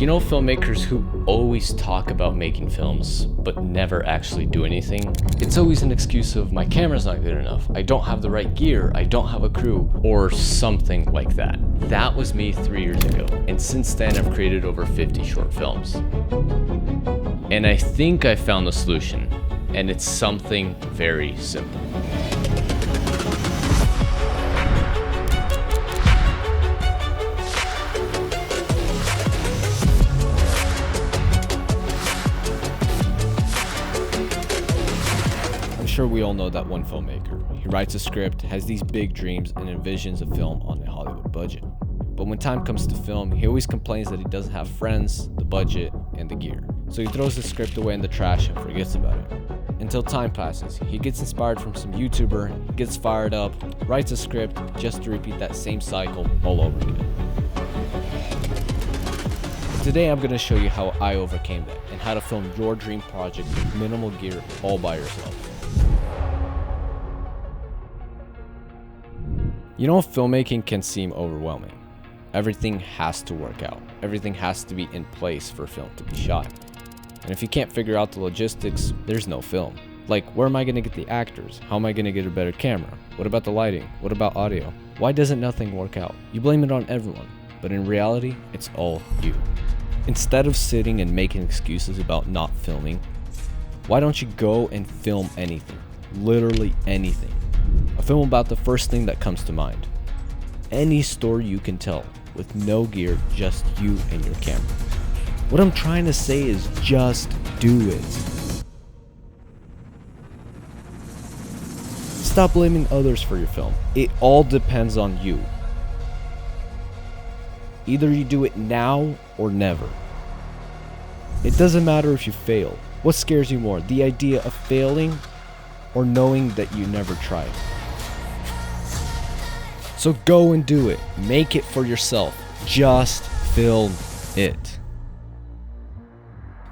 You know, filmmakers who always talk about making films but never actually do anything? It's always an excuse of my camera's not good enough, I don't have the right gear, I don't have a crew, or something like that. That was me 3 years ago, and since then I've created over 50 short films. And I think I found the solution, and it's something very simple. I'm sure we all know that one filmmaker. He writes a script, has these big dreams, and envisions a film on a Hollywood budget. But when time comes to film, he always complains that he doesn't have friends, the budget, and the gear. So he throws the script away in the trash and forgets about it. Until time passes, he gets inspired from some YouTuber, he gets fired up, writes a script just to repeat that same cycle all over again. Today I'm going to show you how I overcame that and how to film your dream project with minimal gear all by yourself. You know, filmmaking can seem overwhelming. Everything has to work out. Everything has to be in place for a film to be shot. And if you can't figure out the logistics, there's no film. Like, where am I going to get the actors? How am I going to get a better camera? What about the lighting? What about audio? Why doesn't nothing work out? You blame it on everyone, but in reality, it's all you. Instead of sitting and making excuses about not filming, why don't you go and film anything? Literally anything. A film about the first thing that comes to mind. Any story you can tell with no gear, just you and your camera. What I'm trying to say is just do it. Stop blaming others for your film. It all depends on you. Either you do it now or never. It doesn't matter if you fail. What scares you more, the idea of failing or knowing that you never tried? So go and do it. Make it for yourself. Just film it.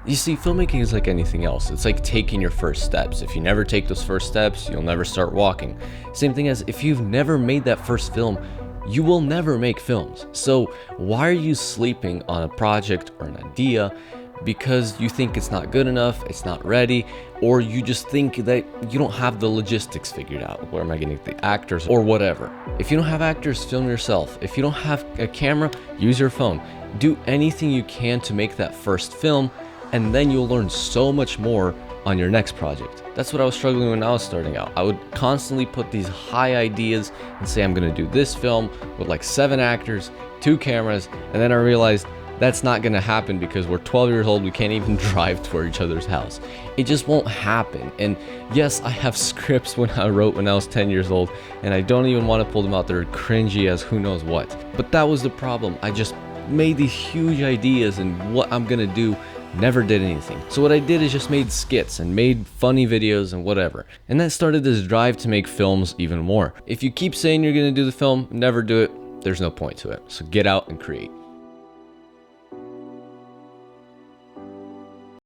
You see, filmmaking is like anything else. It's like taking your first steps. If you never take those first steps, you'll never start walking. Same thing as if you've never made that first film, you will never make films. So why are you sleeping on a project or an idea because you think it's not good enough, it's not ready, or you just think that you don't have the logistics figured out? Where am I going to get the actors or whatever? If you don't have actors, film yourself. If you don't have a camera, use your phone. Do anything you can to make that first film, and then you'll learn so much more on your next project. That's what I was struggling when I was starting out. I would constantly put these high ideas and say I'm gonna do this film with like 7 actors, 2 cameras, and then I realized that's not gonna happen because we're 12 years old, we can't even drive to each other's house. It just won't happen. And yes, I have scripts I wrote when I was 10 years old, and I don't even wanna pull them out. They're cringy as who knows what. But that was the problem. I just made these huge ideas and what I'm gonna do, never did anything. So what I did is just made skits and made funny videos and whatever. And that started this drive to make films even more. If you keep saying you're gonna do the film, never do it, there's no point to it. So get out and create.